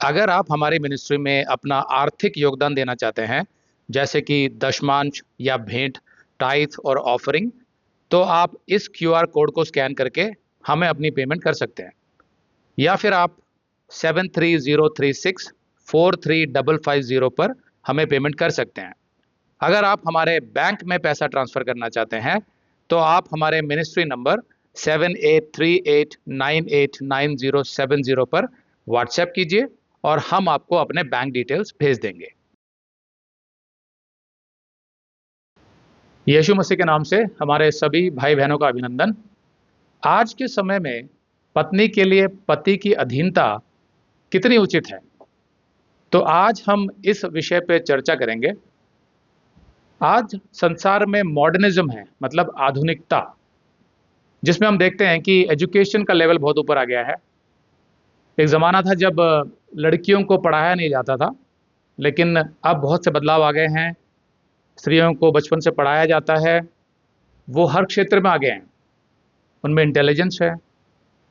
अगर आप हमारी मिनिस्ट्री में अपना आर्थिक योगदान देना चाहते हैं, जैसे कि दशमांश या भेंट, टाइथ और ऑफरिंग, तो आप इस क्यूआर कोड को स्कैन करके हमें अपनी पेमेंट कर सकते हैं। या फिर आप 7303643550 पर हमें पेमेंट कर सकते हैं। अगर आप हमारे बैंक में पैसा ट्रांसफर करना चाहते हैं, तो आप हमारे मिनिस्ट्री नंबर 7838989070 पर व्हाट्सएप कीजिए और हम आपको अपने बैंक डिटेल्स भेज देंगे। यीशु मसीह के नाम से हमारे सभी भाई बहनों का अभिनंदन। आज के समय में पत्नी के लिए पति की अधीनता कितनी उचित है, तो आज हम इस विषय पे चर्चा करेंगे। आज संसार में मॉडर्निज्म है, मतलब आधुनिकता, जिसमें हम देखते हैं कि एजुकेशन का लेवल बहुत ऊपर आ गया है। एक ज़माना था जब लड़कियों को पढ़ाया नहीं जाता था, लेकिन अब बहुत से बदलाव आ गए हैं। स्त्रियों को बचपन से पढ़ाया जाता है, वो हर क्षेत्र में आ गए हैं, उनमें इंटेलिजेंस है,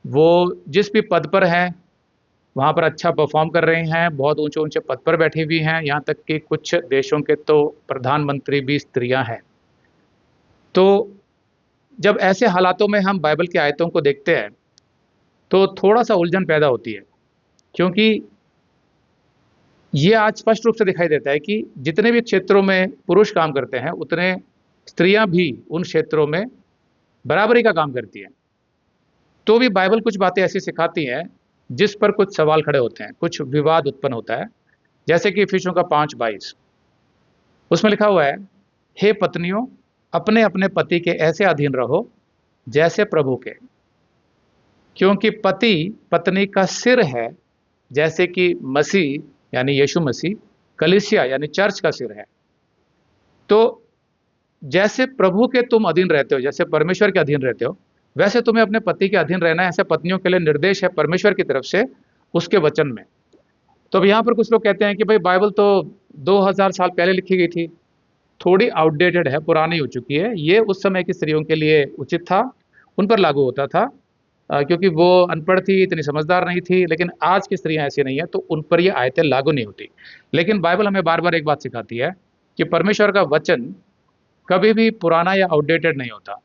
वो जिस भी पद पर हैं वहाँ पर अच्छा परफॉर्म कर रही हैं, बहुत ऊंचे-ऊंचे पद पर बैठी हुई हैं, यहाँ तक कि कुछ देशों के तो प्रधानमंत्री भी स्त्रियां हैं। तो जब ऐसे हालातों में हम बाइबल की आयतों को देखते हैं, तो थोड़ा-सा उलझन पैदा होती है, क्योंकि ये आज स्पष्ट रूप से दिखाई देता है कि जितने भी क्षेत्रों में पुरुष काम करते हैं, उतने स्त्रियां भी उन क्षेत्रों में बराबरी का काम करती हैं। तो भी बाइबल कुछ बातें ऐसी सिखाती हैं, जिस पर कुछ सवाल खड़े होते हैं, कुछ विवाद उत्पन्न होता है। जैसे कि इफिसियों का 5:22, उसमें लिखा हुआ है, हे पत्नियों, अपने-अपने पति के ऐसे अधीन रहो, जैसे प्रभु के। क्योंकि पति पत्नी का सिर है, जैसे कि मसीह यानी यीशु मसीह कलीसिया यानी चर्च का सिर है। तो जैसे प्रभु के तुम अधीन रहते हो, जैसे परमेश्वर के अधीन रहते हो, वैसे तुम्हें अपने पति के अधीन रहना है। ऐसे पत्नियों के लिए निर्देश है परमेश्वर की तरफ से, उसके वचन में। तो अब यहाँ पर कुछ लोग कहते हैं कि भाई बाइबल तो 2000 साल पहले लिखी गई थी, थोड़ी आउटडेटेड है, पुरानी हो चुकी है। ये उस समय की स्त्रियों के लिए उचित था, उन पर लागू होता था, क्योंकि वो अनपढ़ थी, इतनी समझदार नहीं थी। लेकिन आज की स्त्रियां ऐसी नहीं है, तो उन पर ये आयतें लागू नहीं होती। लेकिन बाइबल हमें बार बार एक बात सिखाती है कि परमेश्वर का वचन कभी भी पुराना या आउटडेटेड नहीं होता।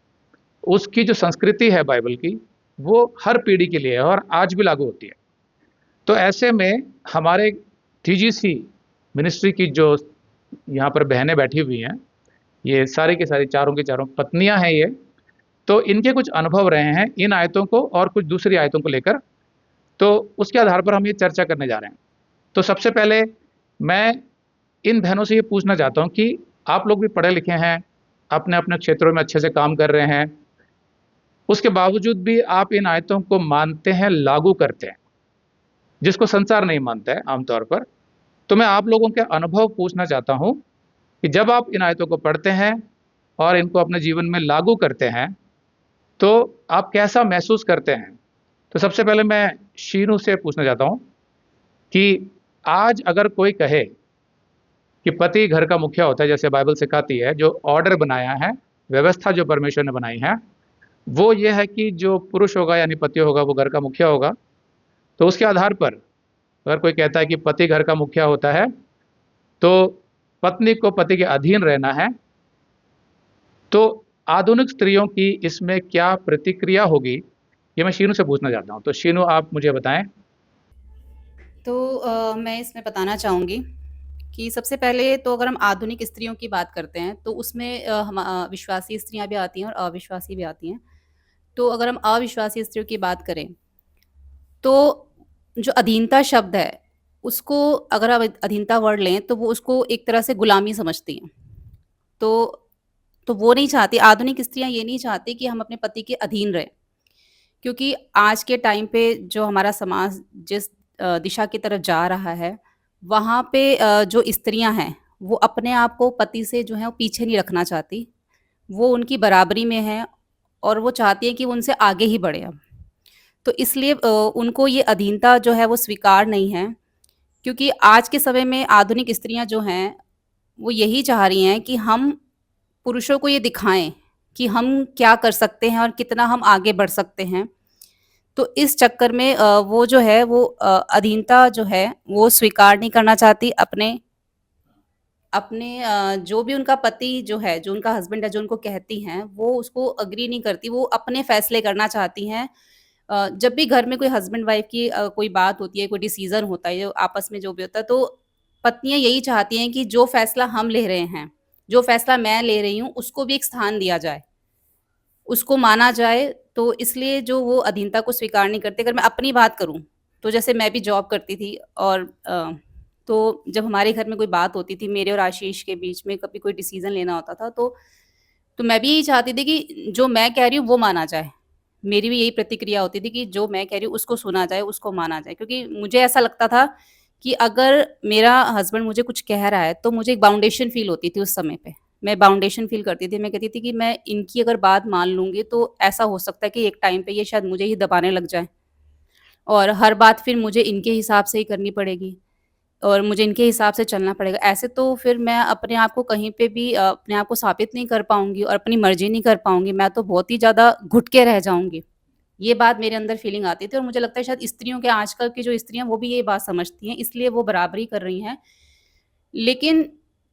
उसकी जो संस्कृति है बाइबल की, वो हर पीढ़ी के लिए है और आज भी लागू होती है। तो ऐसे में हमारे टीजीसी मिनिस्ट्री की जो यहाँ पर बहनें बैठी हुई हैं, ये सारी की सारी चारों की चारों पत्नियां हैं ये, तो इनके कुछ अनुभव रहे हैं इन आयतों को और कुछ दूसरी आयतों को लेकर, तो उसके आधार पर हम ये चर्चा करने जा रहे हैं। तो सबसे पहले मैं इन बहनों से ये पूछना चाहता हूँ कि आप लोग भी पढ़े लिखे हैं, अपने अपने क्षेत्रों में अच्छे से काम कर रहे हैं, उसके बावजूद भी आप इन आयतों को मानते हैं, लागू करते हैं, जिसको संसार नहीं मानता है आमतौर पर। तो मैं आप लोगों के अनुभव पूछना चाहता हूँ कि जब आप इन आयतों को पढ़ते हैं और इनको अपने जीवन में लागू करते हैं, तो आप कैसा महसूस करते हैं? तो सबसे पहले मैं शीनू से पूछना चाहता हूँ कि आज अगर कोई कहे कि पति घर का मुखिया होता है, जैसे बाइबल सिखाती है, जो ऑर्डर बनाया है, व्यवस्था जो परमेश्वर ने बनाई है, वो ये है कि जो पुरुष होगा यानी पति होगा, वो घर का मुखिया होगा। तो उसके आधार पर अगर कोई कहता है कि पति घर का मुखिया होता है, तो पत्नी को पति के अधीन रहना है, तो आधुनिक स्त्रियों की इसमें क्या प्रतिक्रिया होगी? ये मैं शीनू से पूछना चाहता हूँ। तो शीनू, आप मुझे बताएँ। तो मैं इसमें बताना चाहूँगी कि सबसे पहले तो अगर हम आधुनिक स्त्रियों की बात करते हैं तो उसमें विश्वासी स्त्रियाँ भी आती हैं और अविश्वासी भी आती हैं। तो अगर हम अविश्वासी स्त्रियों की बात करें तो जो अधीनता शब्द है उसको अगर आप अधीनता वर्ड लें तो वो उसको एक तरह से गुलामी समझती हैं। तो वो नहीं चाहती, आधुनिक स्त्रियाँ ये नहीं चाहती कि हम अपने पति के अधीन रहें। क्योंकि आज के टाइम पे जो हमारा समाज जिस दिशा की तरफ जा रहा है, वहाँ पे जो स्त्रियाँ हैं, वो अपने आप को पति से जो है वो पीछे नहीं रखना चाहती। वो उनकी बराबरी में हैं और वो चाहती हैं कि वो उनसे आगे ही बढ़ें अब। तो इसलिए उनको ये अधीनता जो है वो स्वीकार नहीं है, क्योंकि आज के समय में आधुनिक स्त्रियाँ जो हैं, वो यही चाह रही हैं कि हम पुरुषों को ये दिखाएँ कि हम क्या कर सकते हैं और कितना हम आगे बढ़ सकते हैं। तो इस चक्कर में वो जो है वो अधीनता जो है वो स्वीकार नहीं करना चाहती अपने अपने जो भी उनका पति जो है, जो उनका हस्बैंड है, जो उनको कहती हैं, वो उसको एग्री नहीं करती, वो अपने फैसले करना चाहती हैं। जब भी घर में कोई हस्बैंड वाइफ की कोई बात होती है, कोई डिसीज़न होता है, जो आपस में जो भी होता है, तो पत्नियाँ यही चाहती हैं कि जो फैसला हम ले रहे हैं, जो फैसला मैं ले रही हूँ, उसको भी एक स्थान दिया जाए, उसको माना जाए। तो इसलिए जो वो अधीनता को स्वीकार नहीं करते। अगर मैं अपनी बात करूँ, तो जैसे मैं भी जॉब करती थी और तो जब हमारे घर में कोई बात होती थी मेरे और आशीष के बीच में, कभी कोई डिसीज़न लेना होता था, तो मैं भी यही चाहती थी कि जो मैं कह रही हूँ वो माना जाए। मेरी भी यही प्रतिक्रिया होती थी कि जो मैं कह रही हूँ उसको सुना जाए, उसको माना जाए। क्योंकि मुझे ऐसा लगता था कि अगर मेरा हस्बैंड मुझे कुछ कह रहा है, तो मुझे एक बाउंडेशन फ़ील होती थी उस समय पे। मैं बाउंडेशन फ़ील करती थी। मैं कहती थी कि मैं इनकी अगर बात मान लूँगी, तो ऐसा हो सकता है कि एक टाइम पे ये शायद मुझे ही दबाने लग जाएँ और हर बात फिर मुझे इनके हिसाब से ही करनी पड़ेगी। और मुझे इनके हिसाब से चलना पड़ेगा। ऐसे तो फिर मैं अपने आप को कहीं पे भी अपने आप को साबित नहीं कर पाऊँगी और अपनी मर्ज़ी नहीं कर पाऊँगी। मैं तो बहुत ही ज़्यादा घुट के रह जाऊँगी। ये बात मेरे अंदर फ़ीलिंग आती थी और मुझे लगता है शायद स्त्रियों के आजकल की जो स्त्रियाँ वो भी ये बात समझती हैं, इसलिए वो बराबरी कर रही हैं। लेकिन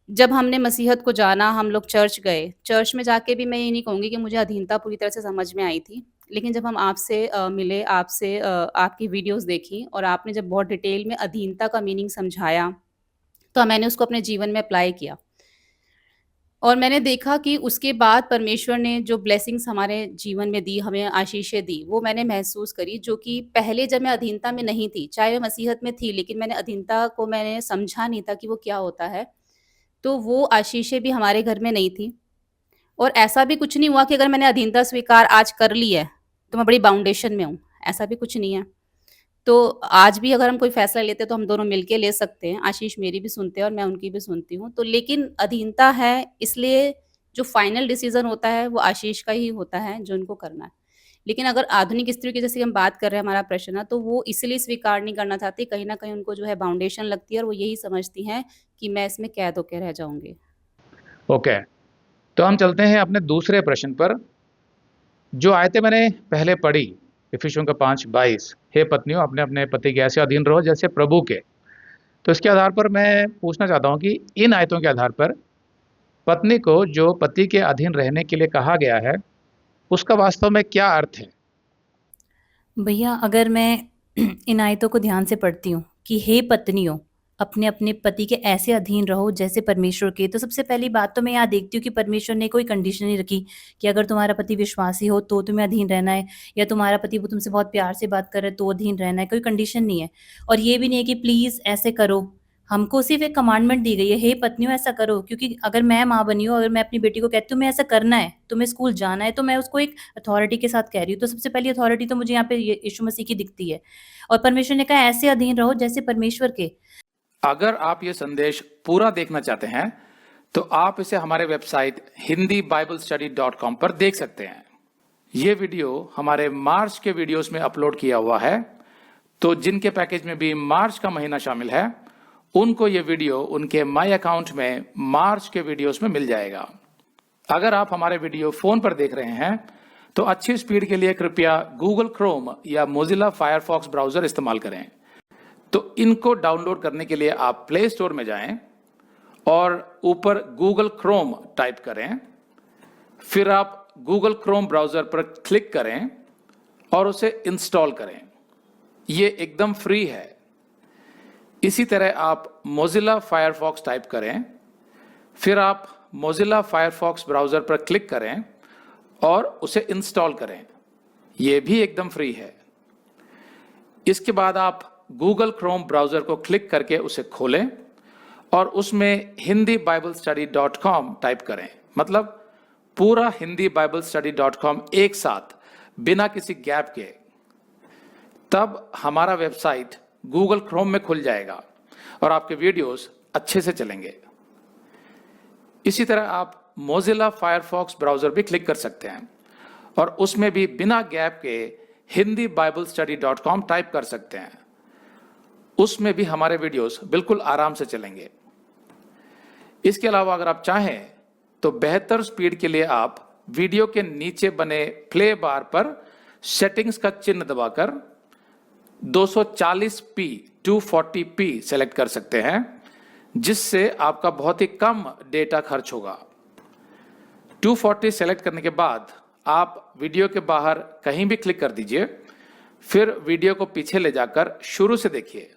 जब हमने मसीहत को जाना, हम लोग चर्च गए। चर्च में जाके भी मैं ये नहीं कहूँगी कि मुझे अधीनता पूरी तरह से समझ में आई थी। लेकिन जब हम आपसे मिले, आपसे आपकी वीडियोज़ देखी और आपने जब बहुत डिटेल में अधीनता का मीनिंग समझाया, तो मैंने उसको अपने जीवन में अप्लाई किया। और मैंने देखा कि उसके बाद परमेश्वर ने जो ब्लेसिंग्स हमारे जीवन में दी, हमें आशीषें दी, वो मैंने महसूस करी, जो कि पहले जब मैं अधीनता में नहीं थी, चाहे मैं मसीहत में थी, लेकिन मैंने अधीनता को मैंने समझा नहीं था कि वो क्या होता है। तो वो आशीषें भी हमारे घर में नहीं थी और ऐसा भी कुछ नहीं हुआ कि अगर मैंने अधीनता स्वीकार आज कर ली है, तो मैं बड़ी बाउंडेशन में हूँ, ऐसा भी कुछ नहीं है। तो आज भी अगर हम कोई फ़ैसला लेते हैं तो हम दोनों मिलके ले सकते हैं। आशीष मेरी भी सुनते हैं और मैं उनकी भी सुनती हूँ। तो लेकिन अधीनता है, इसलिए जो फाइनल डिसीज़न होता है वो आशीष का ही होता है जो उनको करना है। लेकिन अगर आधुनिक स्त्रियों की जैसे हम बात कर रहे हैं, हमारा प्रश्न है, तो वो इसलिए स्वीकार नहीं करना चाहती, कहीं न कहीं उनको जो है बाउंडेशन लगती है और वो यही समझती हैं कि मैं इसमें कैद होके रह जाऊँगी। ओके, तो हम चलते हैं अपने दूसरे प्रश्न पर। जो आयतें मैंने पहले पढ़ी, इफिसियों का 5:22, हे पत्नियों अपने अपने पति के ऐसे अधीन रहो जैसे प्रभु के। तो इसके आधार पर मैं पूछना चाहता हूँ कि इन आयतों के आधार पर पत्नी को जो पति के अधीन रहने के लिए कहा गया है, उसका वास्तव में क्या अर्थ है? भैया अगर मैं इन आयतों को ध्यान से पढ़ती हूँ कि हे पत्नियों अपने अपने पति के ऐसे अधीन रहो जैसे परमेश्वर के, तो सबसे पहली बात तो मैं यहाँ देखती हूँ कि परमेश्वर ने कोई कंडीशन नहीं रखी कि अगर तुम्हारा पति विश्वासी हो तो तुम्हें अधीन रहना है, या तुम्हारा पति वो तुमसे बहुत प्यार से बात कर रहा है तो अधीन रहना है। कोई कंडीशन नहीं है। और ये भी नहीं है कि प्लीज ऐसे करो। हमको सिर्फ एक कमांडमेंट दी गई है, हे पत्नियों ऐसा करो। क्योंकि अगर मैं माँ बनी हूँ, अगर मैं अपनी बेटी को कहती हूँ तुम्हें ऐसा करना है, तुम्हें स्कूल जाना है, तो मैं उसको एक अथॉरिटी के साथ कह रही हूँ। तो सबसे पहली अथॉरिटी तो मुझे यहाँ पे यीशु मसीह की दिखती है। और परमेश्वर ने कहा ऐसे अधीन रहो जैसे परमेश्वर के। अगर आप ये संदेश पूरा देखना चाहते हैं तो आप इसे हमारे वेबसाइट hindiiblestudy.com पर देख सकते हैं। ये वीडियो हमारे मार्च के वीडियोस में अपलोड किया हुआ है, तो जिनके पैकेज में भी मार्च का महीना शामिल है उनको ये वीडियो उनके माई अकाउंट में मार्च के वीडियोस में मिल जाएगा। अगर आप हमारे वीडियो फोन पर देख रहे हैं तो अच्छी स्पीड के लिए कृपया गूगल क्रोम या मोजिला फायरफॉक्स ब्राउजर इस्तेमाल करें। तो इनको डाउनलोड करने के लिए आप प्ले स्टोर में जाएं और ऊपर गूगल क्रोम टाइप करें, फिर आप गूगल क्रोम ब्राउजर पर क्लिक करें और उसे इंस्टॉल करें। ये एकदम फ्री है। इसी तरह आप मोजिला फायरफॉक्स टाइप करें, फिर आप मोजिला फायरफॉक्स ब्राउजर पर क्लिक करें और उसे इंस्टॉल करें। यह भी एकदम फ्री है। इसके बाद आप गूगल क्रोम ब्राउजर को क्लिक करके उसे खोलें और उसमें hindiiblestudy.com टाइप करें, मतलब पूरा hindiiblestudy.com एक साथ बिना किसी गैप के। तब हमारा वेबसाइट गूगल क्रोम में खुल जाएगा और आपके वीडियोस अच्छे से चलेंगे। इसी तरह आप मोजिला फायरफॉक्स ब्राउजर भी क्लिक कर सकते हैं और उसमें भी बिना गैप के hindiiblestudy.com टाइप कर सकते हैं। उसमें भी हमारे वीडियोस बिल्कुल आराम से चलेंगे। इसके अलावा अगर आप चाहें तो बेहतर स्पीड के लिए आप वीडियो के नीचे बने प्ले बार पर सेटिंग्स का चिन्ह दबाकर 240p 240p सेलेक्ट कर सकते हैं, जिससे आपका बहुत ही कम डेटा खर्च होगा। 240 सेलेक्ट करने के बाद आप वीडियो के बाहर कहीं भी क्लिक कर दीजिए, फिर वीडियो को पीछे ले जाकर शुरू से देखिए।